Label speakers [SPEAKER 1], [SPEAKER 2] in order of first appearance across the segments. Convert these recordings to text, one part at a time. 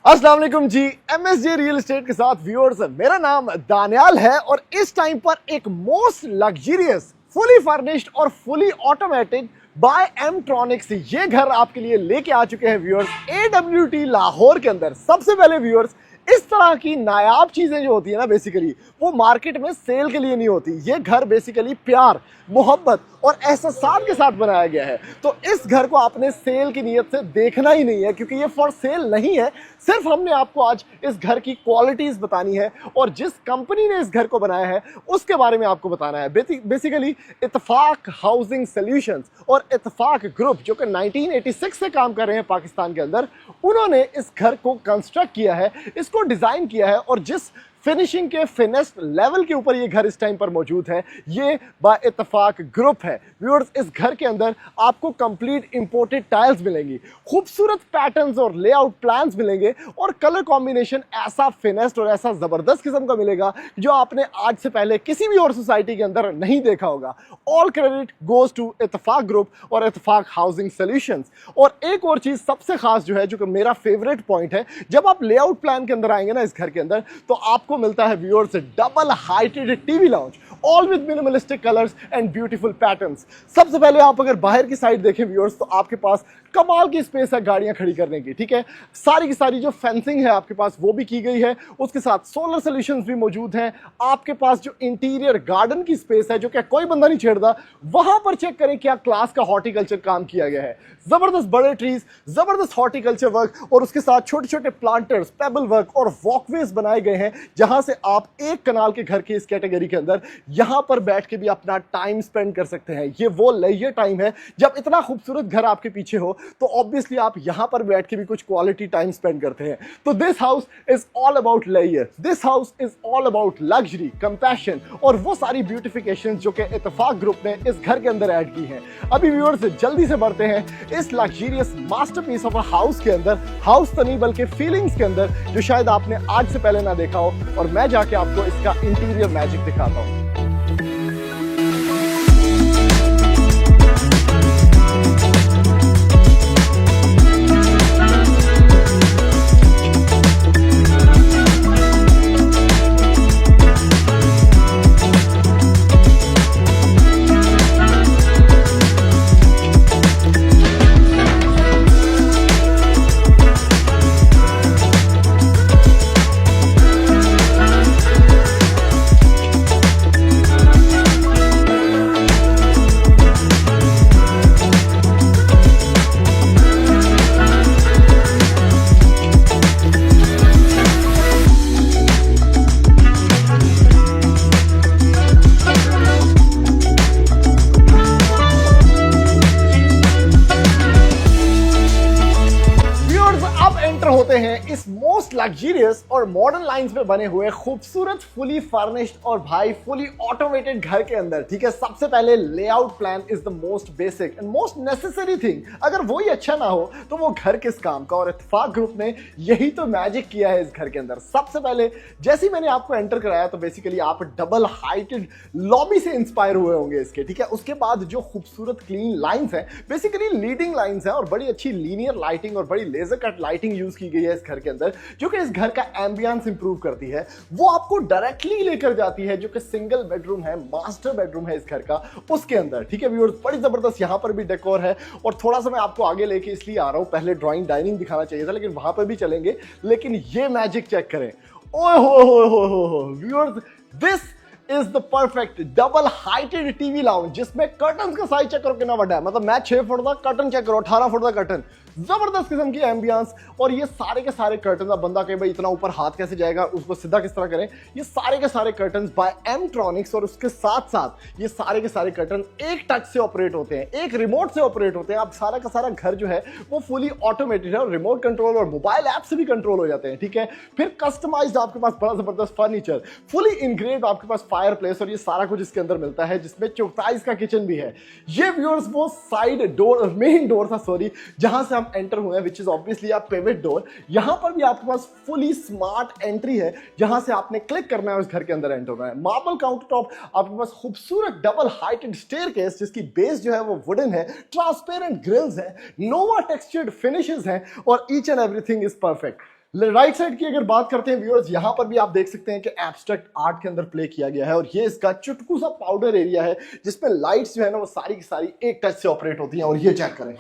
[SPEAKER 1] अस्सलाम वालेकुम जी। MSJ real estate के साथ व्यूअर्स, मेरा नाम दानियाल है और इस टाइम पर एक मोस्ट लग्जरियस फुली फर्निश्ड और फुली ऑटोमेटिक बाय एमट्रॉनिक्स ये घर आपके लिए लेके आ चुके हैं व्यूअर्स, AWT लाहौर के अंदर। सबसे पहले व्यूअर्स, इस तरह की नायाब चीजें जो होती है ना, बेसिकली वो मार्केट में सेल के लिए नहीं होती। ये घर बेसिकली प्यार, मोहब्बत और एहसास के साथ बनाया गया है। तो इस घर को आपने सेल की नीयत से देखना ही नहीं है, क्योंकि ये फॉर सेल नहीं है। सिर्फ हमने आपको आज इस घर की क्वालिटीज बतानी है और जिस कंपनी ने इस घर को बनाया है उसके बारे में आपको बताना है। बेसिकली इत्तेफाक हाउसिंग सॉल्यूशंस और इत्तेफाक ग्रुप, जो कि 1986 से काम कर रहे हैं पाकिस्तान के अंदर, उन्होंने इस घर को कंस्ट्रक्ट किया है, इसको डिजाइन किया है और जिस फिनिशिंग के फिनेस्ट लेवल के ऊपर ये घर इस टाइम पर मौजूद है, ये बाय इत्तेफाक ग्रुप है। व्यूअर्स, इस घर के अंदर आपको कंप्लीट इंपोर्टेड टाइल्स मिलेंगी, खूबसूरत पैटर्न्स और लेआउट प्लान्स मिलेंगे और कलर कॉम्बिनेशन ऐसा फिनेस्ट और ऐसा जबरदस्त किस्म का मिलेगा जो आपने आज से पहले किसी भी और सोसाइटी के अंदर नहीं देखा होगा। ऑल क्रेडिट गोज टू इत्तेफाक ग्रुप और इत्तेफाक हाउसिंग सॉल्यूशंस। और एक और चीज सबसे खास जो है, जो कि मेरा फेवरेट पॉइंट है, जब आप लेआउट प्लान के अंदर आएंगे ना इस घर के अंदर, तो आपको मिलता है viewers double heighted TV lounge, all with minimalistic colours and beautiful patterns. सबसे पहले आप अगर बाहर की साइड देखें व्यूअर्स, तो आपके पास कमाल की स्पेस है गाड़ियां खड़ी करने की। ठीक है, सारी की सारी जो फेंसिंग है आपके पास वो भी की गई है, उसके साथ सोलर सॉल्यूशंस भी मौजूद हैं। आपके पास जो इंटीरियर गार्डन की स्पेस है, जो क्या कोई बंदा नहीं छेड़ता, वहां पर चेक करें क्या क्लास का हॉर्टिकल्चर काम किया गया है। जबरदस्त बड़े ट्रीज, जबरदस्त हॉर्टिकल्चर वर्क और उसके साथ छोटे छोटे प्लांटर्स, पेबल वर्क और वॉकवेज बनाए गए हैं, जहां से आप एक कनाल के घर की इस कैटेगरी के अंदर यहां पर बैठ के भी अपना टाइम स्पेंड कर सकते हैं। ये वो लेजर टाइम है, जब इतना खूबसूरत घर आपके पीछे हो तो ऑब्वियसली आप यहां पर बैठ के भी कुछ क्वालिटी टाइम स्पेंड करते हैं। तो this house is all about layer, this house is all about luxury, compassion और वो सारी ब्यूटिफिकेशन जो कि इत्तेफाक ग्रुप ने इस घर के अंदर ऐड की हैं। अभी व्यूअर्स जल्दी से बढ़ते हैं इस luxurious masterpiece of a house के अंदर, हाउस तो नहीं बल्कि फीलिंग्स के अंदर, जो शायद आपने आज से पहले ना देखा हो, और मैं जाके आपको इसका इंटीरियर मैजिक दिखाता हूं। होते हैं इस मोस्ट लग्जरियस और मॉडर्न लाइंस में बने हुए खूबसूरत फुली फर्निश्ड और भाई फुली ऑटोमेटेड घर के अंदर। ठीक है, सबसे पहले layout plan is the most basic and most necessary thing. अगर वही अच्छा ना हो तो वो घर किस काम का, और इत्तेफाक ग्रुप ने यही तो मैजिक किया है इस घर के अंदर। सबसे पहले जैसे ही मैंने आपको एंटर कराया तो बेसिकली आप डबल हाइटेड लॉबी से इंस्पायर हुए होंगे इसके। ठीक है, उसके बाद जो खूबसूरत क्लीन लाइंस हैं, बेसिकली लीडिंग लाइंस हैं और बड़ी अच्छी लीनियर लाइटिंग और बड़ी लेजर कट लाइटिंग यूज की गई है इस घर के अंदर, जो कि इस घर का एम्बियंस इंप्रूव करती है। वो आपको डायरेक्टली लेकर जाती है जो कि सिंगल बेडरूम है, मास्टर बेडरूम है इस घर का, उसके अंदर। ठीक है व्यूअर्स, बड़ी जबरदस्त यहां पर भी डेकोर है। और थोड़ा सा मैं आपको आगे लेके इसलिए आ रहा हूं, पहले ड्राइंग डाइनिंग दिखाना चाहिए था लेकिन वहां पर भी चलेंगे, लेकिन ये मैजिक चेक करें। ओए हो viewers, this is the perfect double heighted TV lounge, जिसमें कर्टन का साइज चेक करो कितना बड़ा है। मतलब मैं 6 फुट का कर्टन चेक करो, 18 फुट का कर्टन, जबरदस्त किस्म की एम्बियंस। और ये सारे के सारे कर्टन, बंदा कहे भाई इतना ऊपर हाथ कैसे जाएगा, उसको सीधा किस तरह करें, ये सारे के सारे कर्टन बाय एमट्रॉनिक्स। और उसके साथ साथ ये सारे के सारे कर्टन एक टच से ऑपरेट होते हैं, एक रिमोट से ऑपरेट होते हैं। अब सारा का सारा घर जो है वो फुली ऑटोमेटेड है और रिमोट कंट्रोल और मोबाइल ऐप से भी कंट्रोल हो जाते हैं। ठीक है, फिर कस्टमाइज्ड आपके पास बड़ा जबरदस्त फर्नीचर, फुली इंग्रेव्ड आपके पास फायर प्लेस, और ये सारा कुछ इसके अंदर मिलता है, जिसमें 44 का किचन भी है। ये व्यूअर्स वो साइड डोर, मेन डोर था सॉरी, जहां से हम एंटर हुए हैं, which is obviously a pivot door. यहां पर भी आपके पास फुली स्मार्ट एंट्री है, जहां से आपने क्लिक करना है उस घर के अंदर एंटर होना है। मार्बल काउंटर टॉप, आपके पास खूबसूरत डबल हाइटेड स्टेयरकेस जिसकी बेस जो है वो वुडन है, ट्रांसपेरेंट ग्रिल्स है, नोवा टेक्सचर्ड फिनिशेस हैं और each and everything is perfect. Right side की अगर बात करते हैं व्यूअर्स, यहां पर भी आप देख सकते हैं कि एब्स्ट्रैक्ट आर्ट के अंदर प्ले किया गया है और ये इसका चुटकू सा पाउडर एरिया है जिसमें लाइट्स जो है ना वो सारी की सारी एक टच से ऑपरेट होती हैं। और ये चेक करें,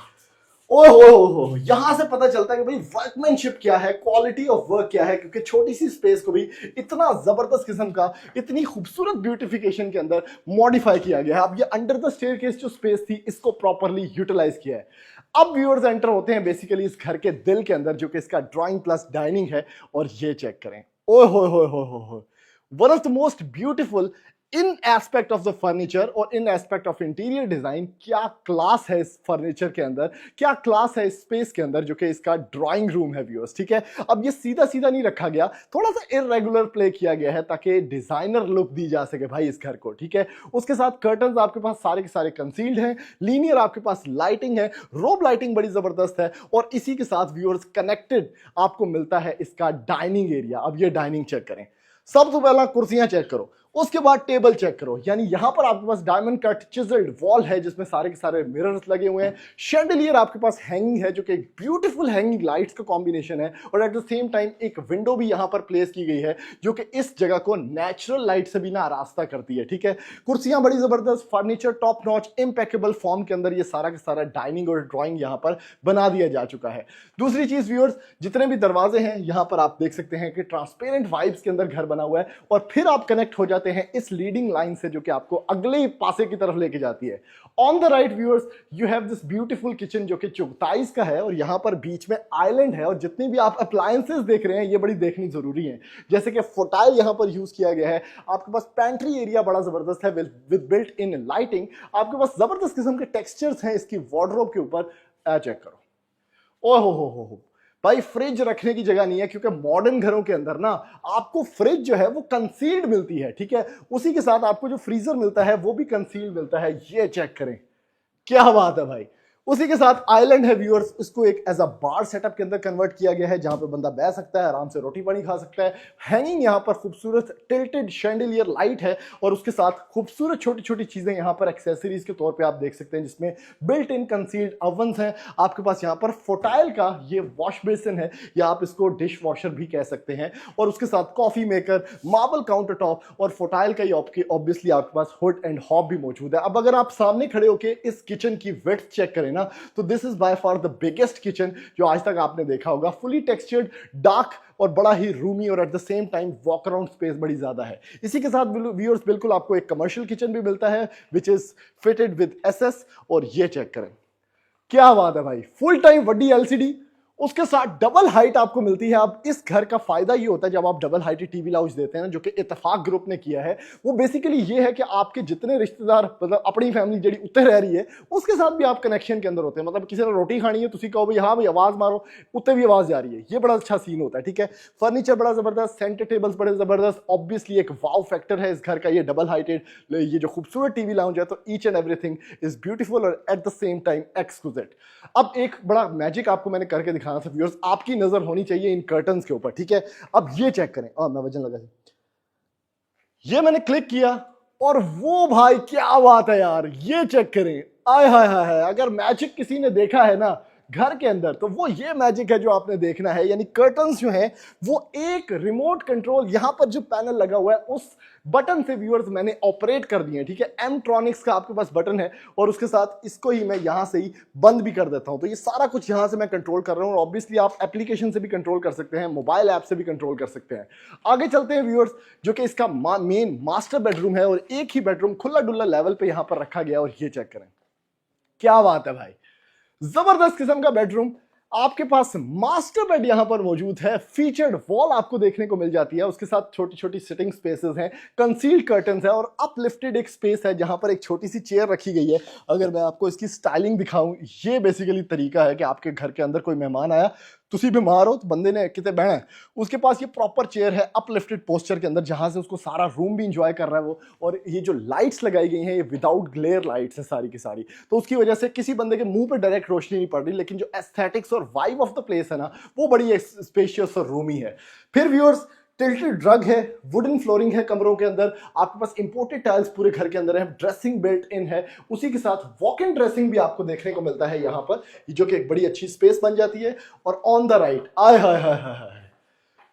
[SPEAKER 1] ओहो, यहां से पता चलता है कि भाई वर्कमैनशिप क्या है, क्वालिटी ऑफ वर्क क्या है, क्योंकि छोटी सी स्पेस को भी इतना जबरदस्त किस्म का, इतनी खूबसूरत ब्यूटिफिकेशन के अंदर मॉडिफाई किया गया है। अब ये अंडर द स्टेयरकेस जो स्पेस थी इसको प्रॉपरली यूटिलाइज किया है। अब व्यूअर्स एंटर होते हैं बेसिकली इस घर के दिल के अंदर, जो कि इसका ड्राइंग प्लस डाइनिंग है। और ये चेक करें, ओए हो, one of the most beautiful in aspect of the furniture और इन एस्पेक्ट ऑफ इंटीरियर डिजाइन। क्या क्लास है इस फर्नीचर के अंदर, क्या क्लास है इस स्पेस के अंदर, जो कि इसका ड्राइंग रूम है व्यूअर्स। ठीक है, अब ये सीधा सीधा नहीं रखा गया, थोड़ा सा इररेगुलर प्ले किया गया है ताकि डिजाइनर लुक दी जा सके भाई इस घर को। ठीक है, उसके साथ कर्टन्स आपके पास सारे के सारे कंसील्ड हैं, लीनियर आपके पास लाइटिंग है, रोब लाइटिंग बड़ी जबरदस्त है। और इसी के साथ व्यूअर्स कनेक्टेड आपको मिलता है इसका डाइनिंग एरिया। अब ये डाइनिंग चेक करें, सबसे पहला कुर्सियां चेक करो, उसके बाद टेबल चेक करो। यानी यहां पर आपके पास डायमंड कट चिजल्ड वॉल है जिसमें सारे के सारे मिरर्स लगे हुए हैं। शैंडलियर आपके पास हैंगिंग है जो कि एक ब्यूटीफुल हैंगिंग लाइट्स का कॉम्बिनेशन है। और एट द सेम टाइम एक विंडो भी यहां पर प्लेस की गई है जो कि इस जगह को नेचुरल लाइट से भी ना आरास्ता करती है। ठीक है, कुर्सियां बड़ी जबरदस्त, furniture top notch impeccable form के अंदर ये सारा का सारा डाइनिंग और ड्राइंग यहां पर बना दिया जा चुका है। दूसरी चीज व्यूअर्स, जितने भी दरवाजे हैं यहां पर आप देख सकते हैं कि ट्रांसपेरेंट वाइब्स के अंदर घर बना हुआ है। और फिर आप कनेक्ट हो जाते हैं इस लीडिंग लाइन से जो कि आपको अगले पासे की तरफ लेके जाती है। On the right viewers, you have this beautiful kitchen जो कि चौताइस का है और यहां पर बीच में आइलैंड है। और जितनी भी आप अप्लायंसेस देख रहे हैं ये बड़ी देखनी जरूरी है, जैसे कि फोटाइल यहां पर यूज किया गया है। आपके पास पेंट्री एरिया बड़ा जबरदस्त है विद बिल्ट इन लाइटिंग। आपके पास जबरदस्त किस्म के टेक्सचर्स हैं इसकी वार्डरोब के ऊपर। चेक करो, ओहो भाई, फ्रिज रखने की जगह नहीं है क्योंकि मॉडर्न घरों के अंदर ना आपको फ्रिज जो है वो कंसील्ड मिलती है। ठीक है, उसी के साथ आपको जो फ्रीजर मिलता है वो भी कंसील्ड मिलता है। ये चेक करें, क्या बात है भाई। उसी के साथ आइलैंड है व्यूअर्स, इसको एक एज अ बार सेटअप के अंदर कन्वर्ट किया गया है जहां पे बंदा बैठ सकता है, आराम से रोटी पानी खा सकता है। हैंगिंग यहां पर खूबसूरत टिल्टेड शैंडलियर लाइट है और उसके साथ खूबसूरत छोटी छोटी चीजें यहां पर एक्सेसरीज के तौर पे आप देख सकते हैं, जिसमें बिल्ट इन कंसील्ड ओवंस हैं। आपके पास यहां पर फोटाइल का ये वॉश बेसिन है या आप इसको डिश वॉशर भी कह सकते हैं। और उसके साथ coffee maker, marble counter top और फोटाइल का ही ऑब्वियसली आपके पास हुड एंड हॉब भी मौजूद है। अब अगर आप सामने खड़े होकर इस किचन की विड्थ चेक करें ना, तो this is by far the biggest kitchen जो आज तक आपने देखा होगा। फुली टेक्सचर्ड, डार्क और बड़ा ही रूमी और at the same time walk around space बड़ी ज्यादा है। इसी के साथ व्यूअर्स बिल्कुल आपको एक कमर्शियल किचन भी मिलता है which is fitted with SS. और ये चेक करें, क्या बात है भाई, फुल टाइम बड़ी एलसीडी, उसके साथ डबल हाइट आपको मिलती है। अब इस घर का फायदा ये होता है जब आप डबल हाइटेड टीवी लाउंज देते हैं ना, जो कि इत्तेफाक ग्रुप ने किया है, वो बेसिकली ये है कि आपके जितने रिश्तेदार मतलब अपनी फैमिली जी उत्ते रह रही है उसके साथ भी आप कनेक्शन के अंदर होते हैं। मतलब किसी ने रोटी खानी है, तुम कहो भाई हाँ भाई आवाज मारो, उत्ते भी आवाज जा रही है। ये बड़ा अच्छा सीन होता है। ठीक है, फर्नीचर बड़ा जबरदस्त, सेंटर टेबल्स बड़े जबरदस्त, ऑब्वियसली एक वाव फैक्टर है इस घर का ये डबल हाइटेड ये जो खूबसूरत टीवी लाउंज है। तो each and everything is beautiful और at the same time exclusive. अब एक बड़ा मैजिक आपको मैंने करके दिखाना था व्यूअर्स, आपकी नजर होनी चाहिए इन कर्टन्स के ऊपर। ठीक है, अब ये चेक करें, मैं वजन लगा, ये मैंने क्लिक किया और वो भाई क्या बात है यार, ये चेक करें, आय हाय हाय हाय। अगर मैजिक किसी ने देखा है ना घर के अंदर तो वो ये मैजिक है जो आपने देखना है। यानी कर्टन्स जो हैं वो एक रिमोट कंट्रोल, यहां पर जो पैनल लगा हुआ है उस बटन से व्यूअर्स मैंने ऑपरेट कर दिए। ठीक है, एमट्रॉनिक्स का आपके पास बटन है और उसके साथ इसको ही मैं यहां से ही बंद भी कर देता हूं। तो ये सारा कुछ यहां से मैं कंट्रोल कर रहा हूं। और ऑब्वियसली आप एप्लीकेशन से भी कंट्रोल कर सकते हैं, मोबाइल ऐप से भी कंट्रोल कर सकते हैं। आगे चलते हैं व्यूअर्स, जो कि इसका मेन मास्टर बेडरूम है और एक ही बेडरूम खुला डुल्ला लेवल पे यहां पर रखा गया। और ये चेक करें, क्या बात है भाई, जबरदस्त किस्म का बेडरूम। आपके पास मास्टर बेड यहां पर मौजूद है, फीचर्ड वॉल आपको देखने को मिल जाती है, उसके साथ छोटी छोटी सिटिंग स्पेसेस हैं, कंसील्ड कर्टन्स है और अपलिफ्टेड एक स्पेस है जहां पर एक छोटी सी चेयर रखी गई है। अगर मैं आपको इसकी स्टाइलिंग दिखाऊं, ये बेसिकली तरीका है कि आपके घर के अंदर कोई मेहमान आया, तुसी बीमार हो तो बंदे ने कितने बहना है, उसके पास ये प्रॉपर चेयर है अपलिफ्टेड पोस्चर के अंदर, जहां से उसको सारा रूम भी इंजॉय कर रहा है वो। और ये जो लाइट्स लगाई गई हैं ये विदाउट ग्लेयर लाइट्स है सारी की सारी, तो उसकी वजह से किसी बंदे के मुंह पे डायरेक्ट रोशनी नहीं पड़ रही, लेकिन जो एस्थेटिक्स और वाइब ऑफ द प्लेस है ना वो बड़ी स्पेशियस और रूमी है। फिर व्यूअर्स, टिल्टेड रग है, वुडन फ्लोरिंग है कमरों के अंदर, आपके पास इंपोर्टेड टाइल्स पूरे घर के अंदर है, ड्रेसिंग बिल्ट इन है, उसी के साथ वॉक इन ड्रेसिंग भी आपको देखने को मिलता है यहां पर, जो कि एक बड़ी अच्छी स्पेस बन जाती है। और on the right, I hi hi hi,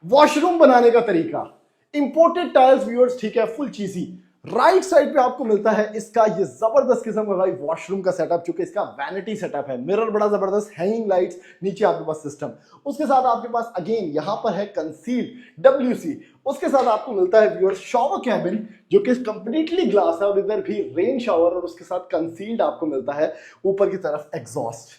[SPEAKER 1] washroom बनाने का तरीका, इंपोर्टेड टाइल्स व्यूअर्स, ठीक है, फुल चीजी। राइट साइड पे आपको मिलता है इसका ये जबरदस्त किस्म का भाई वॉशरूम का सेटअप, जो कि इसका वैनिटी सेटअप है। मिरर बड़ा जबरदस्त, हैंगिंग लाइट्स, नीचे आपके पास सिस्टम। उसके साथ आपके पास अगेन यहां पर है कंसील WC। उसके साथ आपको मिलता है व्यूअर्स शॉवर कैबिन, जो कि कंप्लीटली ग्लास है, और इधर भी रेन शावर, और उसके साथ कंसील्ड आपको मिलता है ऊपर की तरफ एग्जॉस्ट।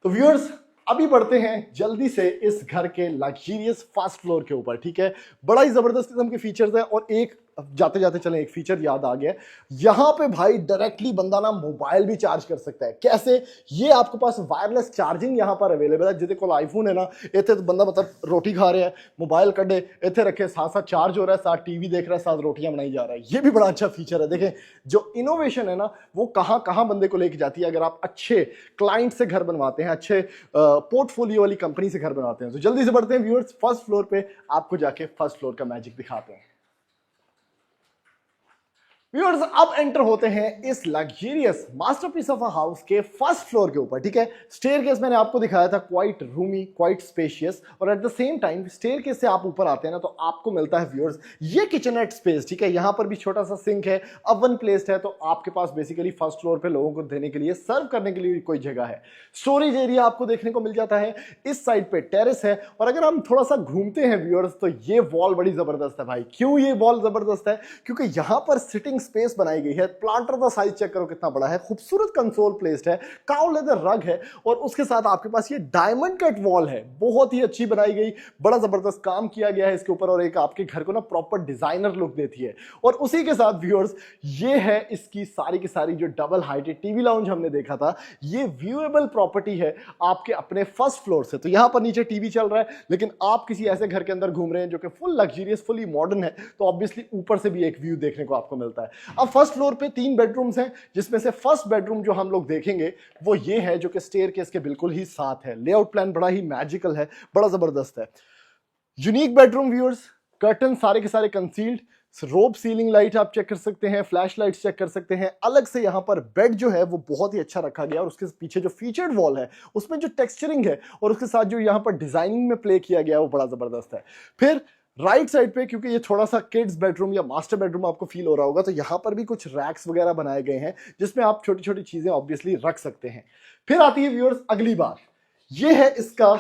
[SPEAKER 1] तो व्यूअर्स अभी बढ़ते हैं जल्दी से इस घर के लग्जरियस फर्स्ट फ्लोर के ऊपर, ठीक है। बड़ा ही जबरदस्त किस्म के फीचर्स है, और एक जाते जाते चले एक फीचर याद आ गया, यहां पे भाई डायरेक्टली बंदा ना मोबाइल भी चार्ज कर सकता है। कैसे? ये आपके पास वायरलेस चार्जिंग यहां पर अवेलेबल है। जिसके कोल आईफोन है ना, इतने तो बंदा मतलब रोटी खा रहा है, मोबाइल कटे इतने रखे, साथ साथ चार्ज हो रहा है, साथ टीवी देख रहा है, साथ रोटियां बनाई जा रहा है। ये भी बड़ा अच्छा फीचर है। देखें जो इनोवेशन है ना, वो कहां कहां बंदे को लेके जाती है। अगर आप अच्छे क्लाइंट से घर बनवाते हैं, अच्छे पोर्टफोलियो वाली कंपनी से घर बनवाते हैं, तो जल्दी से बढ़ते हैं व्यूअर्स फर्स्ट फ्लोर पे, आपको जाके फर्स्ट फ्लोर का मैजिक दिखाते हैं। व्यूअर्स अब एंटर होते हैं इस luxurious masterpiece of a house के फर्स्ट फ्लोर के ऊपर, ठीक है। स्टेयरकेस मैंने आपको दिखाया था, क्वाइट रूमी, क्वाइट स्पेशियस, और at the same time staircase से आप ऊपर आते हैं ना, तो आपको मिलता है व्यूअर्स ये किचननेट स्पेस, ठीक है। यहां पर भी छोटा सा सिंक है, ओवन प्लेस्ड है, तो आपके पास बेसिकली फर्स्ट फ्लोर पे लोगों को देने के लिए, सर्व करने के लिए कोई जगह है। स्टोरेज एरिया आपको देखने को मिल जाता है। इस साइड पे टेरेस है, और अगर हम थोड़ा सा घूमते हैं व्यूअर्स, तो ये वॉल बड़ी जबरदस्त है भाई। क्यों ये वॉल जबरदस्त है? क्योंकि यहां पर सिटिंग स्पेस बनाई गई है। प्लांटर का साइज चेक करो कितना बड़ा है, खूबसूरत कंसोल प्लेस्ड है, काउ लेदर रग है, और उसके साथ आपके पास ये डायमंड कट वॉल है, बहुत ही अच्छी बनाई गई, बड़ा जबरदस्त काम किया गया है इसके ऊपर, और एक आपके घर को ना प्रॉपर डिजाइनर लुक देती है। और उसी के साथ व्यूअर्स ये है इसकी सारी की सारी जो डबल हाइटेड टीवी लाउंज हमने देखा था, ये व्यूएबल प्रॉपर्टी है आपके अपने फर्स्ट फ्लोर से। तो यहां पर नीचे टीवी चल रहा है, लेकिन आप किसी ऐसे घर के अंदर घूम रहे हैं जो कि फुल लग्जरियस, फुली मॉडर्न है, तो ऑब्वियसली ऊपर से भी एक व्यू देखने को आपको मिलता है। अब फर्स्ट फ्लोर पे 3 बेडरूम्स हैं, जिसमें से फर्स्ट बेडरूम जो हम लोग देखेंगे वो ये है, जो कि स्टेयरकेस के बिल्कुल ही साथ है। लेआउट प्लान बड़ा ही मैजिकल है, बड़ा जबरदस्त है। यूनिक बेडरूम व्यूअर्स, कर्टन सारे के सारे कंसील्ड, रोब सीलिंग लाइट आप चेक कर सकते हैं, फ्लैश लाइट्स चेक कर सकते हैं। अलग से यहां पर बेड जो है वो बहुत ही अच्छा रखा गया, और उसके पीछे जो फीचर्ड वॉल है उसमें जो टेक्सचरिंग है और उसके साथ जो यहां पर डिजाइनिंग में प्ले किया गया है वो बड़ा जबरदस्त है। फिर राइट साइड पे, क्योंकि ये थोड़ा सा किड्स बेडरूम या मास्टर बेडरूम आपको फील हो रहा होगा, तो यहां पर भी कुछ रैक्स वगैरह बनाए गए हैं जिसमें आप छोटी छोटी चीजें ऑब्वियसली रख सकते हैं। फिर आती है व्यूअर्स अगली बार, ये है इसका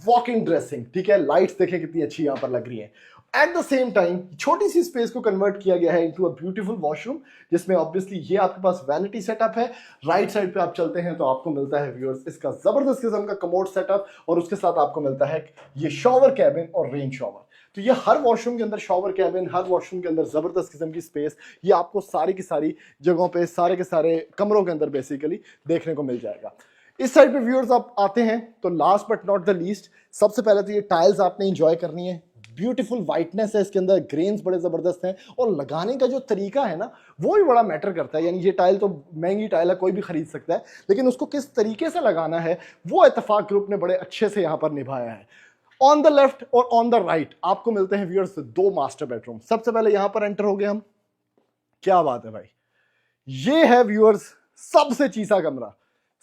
[SPEAKER 1] वॉक इन ड्रेसिंग, ठीक है। लाइट्स देखें कितनी अच्छी यहां पर लग रही है। एट द सेम टाइम छोटी सी स्पेस को कन्वर्ट किया गया है इनटू अ ब्यूटीफुल वॉशरूम, जिसमें ऑब्वियसली ये आपके पास वैनिटी सेटअप है। राइट साइड पे आप चलते हैं तो आपको मिलता है व्यूअर्स इसका जबरदस्त किस्म का कमोड सेटअप, और उसके साथ आपको मिलता है ये शॉवर कैबिन और रेन शॉवर। तो ये हर वॉशरूम के अंदर शॉवर कैबिन, हर वॉशरूम के अंदर जबरदस्त किस्म की स्पेस, ये आपको सारी की सारी जगहों पे, सारे के सारे कमरों के अंदर बेसिकली देखने को मिल जाएगा। इस साइड पे व्यूअर्स आप आते हैं तो last but not the least, सबसे पहले तो ये टाइल्स आपने एंजॉय करनी है। ब्यूटीफुल वाइटनेस है इसके अंदर, ग्रेन्स बड़े जबरदस्त हैं, और लगाने का जो तरीका है ना वो भी बड़ा मैटर करता है। यानी ये टाइल तो महंगी टाइल है, कोई भी खरीद सकता है, लेकिन उसको किस तरीके से लगाना है वो इत्तेफाक ग्रुप ने बड़े अच्छे से यहां पर निभाया है। ऑन द लेफ्ट और ऑन द राइट आपको मिलते हैं व्यूअर्स 2 मास्टर बेडरूम। सबसे पहले यहां पर एंटर हो गए हम, क्या बात है भाई, ये है व्यूअर्स सबसे चीसा कमरा।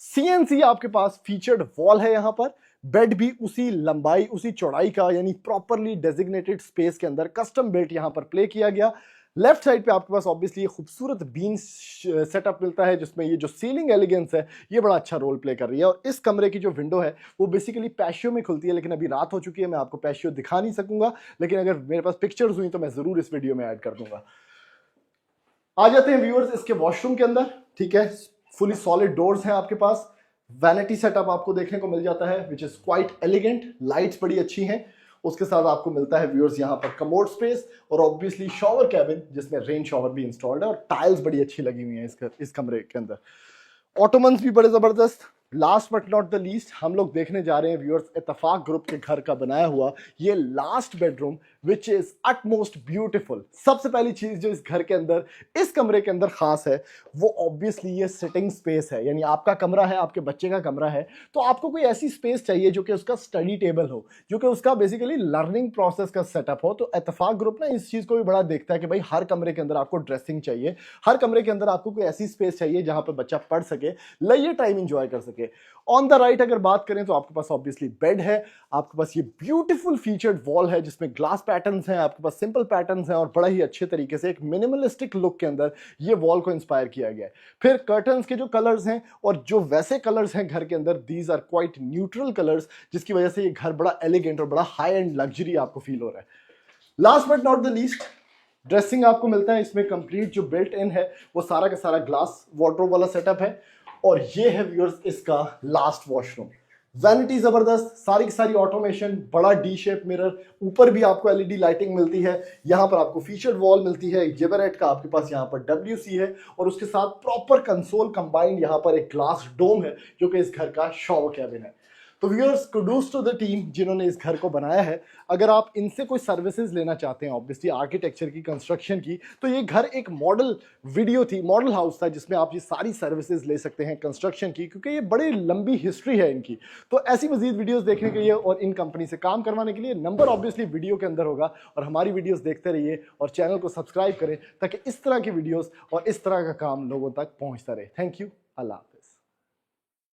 [SPEAKER 1] CNC आपके पास फीचर्ड वॉल है यहां पर, बेड भी उसी लंबाई उसी चौड़ाई का, यानी प्रॉपरली डेजिग्नेटेड स्पेस के अंदर कस्टम बिल्ट यहां पर प्ले किया गया। लेफ्ट साइड पे आपके पास ऑब्वियसली खूबसूरत बीन सेटअप मिलता है, जिसमें ये जो सीलिंग एलिगेंस है ये बड़ा अच्छा रोल प्ले कर रही है। और इस कमरे की जो विंडो है वो बेसिकली पैशियो में खुलती है, लेकिन अभी रात हो चुकी है, मैं आपको पैशियो दिखा नहीं सकूंगा, लेकिन अगर मेरे पास पिक्चर्स हुई तो मैं जरूर इस वीडियो में ऐड कर दूंगा। आ जाते हैं व्यूअर्स इसके वॉशरूम के अंदर, ठीक है। फुली सॉलिड डोर्स हैं आपके पास, वैनिटी सेटअप आपको देखने को मिल जाता है which is quite elegant, lights बड़ी अच्छी हैं। उसके साथ आपको मिलता है व्यूअर्स यहां पर कमोड स्पेस, और ऑब्वियसली शॉवर कैबिन जिसमें रेन शॉवर भी इंस्टॉल्ड है, और टाइल्स बड़ी अच्छी लगी हुई हैं इस कमरे के अंदर। ऑटोमन्स भी बड़े जबरदस्त। Last but not the least हम लोग देखने जा रहे हैं व्यूअर्स इत्तेफाक ग्रुप के घर का बनाया हुआ ये last bedroom which is utmost beautiful. सबसे पहली चीज जो इस घर के अंदर, इस कमरे के अंदर खास है वो ऑब्वियसली ये सिटिंग स्पेस है। यानी आपका कमरा है, आपके बच्चे का कमरा है, तो आपको कोई ऐसी स्पेस चाहिए जो कि उसका स्टडी टेबल हो, जो कि उसका बेसिकली लर्निंग प्रोसेस का सेटअप हो। तो इत्तेफाक ग्रुप ना इस चीज को भी बड़ा देखता है कि भाई हर कमरे के अंदर आपको ड्रेसिंग चाहिए, हर कमरे के अंदर आपको कोई ऐसी स्पेस चाहिए जहां पर बच्चा पढ़ सके, लेजर टाइम एंजॉय कर सके। सके। ऑन द राइट अगर बात करें तो आपके पास ऑब्वियसली बेड है, आपके पास ये ब्यूटीफुल फीचर्ड वॉल है जिसमें ग्लास पैटर्न्स हैं, आपके पास सिंपल पैटर्न्स हैं और बड़ा ही अच्छे तरीके से एक मिनिमलिस्टिक लुक के अंदर ये वॉल को इंस्पायर किया गया है। फिर कर्टन्स के जो कलर्स हैं और जो वैसे कलर्स हैं घर के अंदर, these are quite neutral colours, जिसकी वजह से ये घर बड़ा एलिगेंट और बड़ा हाई एंड लग्जरी आपको फील हो रहा है। Last but not the least, dressing आपको मिलता है इसमें कंप्लीट, जो बिल्ट इन है वो सारा का सारा ग्लास वार्डरोब वाला सेटअप है। और ये है व्यूअर्स इसका लास्ट वॉशरूम। वैनिटी जबरदस्त, सारी की सारी ऑटोमेशन, बड़ा डी शेप मिरर, ऊपर भी आपको एलईडी लाइटिंग मिलती है, यहाँ पर आपको फीचर्ड वॉल मिलती है, जेबरेट का आपके पास यहाँ पर WC है और उसके साथ प्रॉपर कंसोल कंबाइंड यहाँ पर एक ग्लास डोम है जो कि इस घर का शॉवर कैबिन है। तो viewers, kudos to the team जिन्होंने इस घर को बनाया है। अगर आप इनसे कोई सर्विसेज लेना चाहते हैं ऑब्वियसली आर्किटेक्चर की, कंस्ट्रक्शन की, तो ये घर एक मॉडल मॉडल हाउस था जिसमें आप ये सारी सर्विसेज ले सकते हैं कंस्ट्रक्शन की, क्योंकि ये बड़ी लंबी हिस्ट्री है इनकी। तो ऐसी मजीद वीडियोस देखने के लिए और इन कंपनी से काम करवाने के लिए नंबर ऑब्वियसली वीडियो के अंदर होगा, और हमारी वीडियोस देखते रहिए और चैनल को सब्सक्राइब करें ताकि इस तरह की वीडियोस और इस तरह का काम लोगों तक पहुंचता रहे। Thank you, Allah.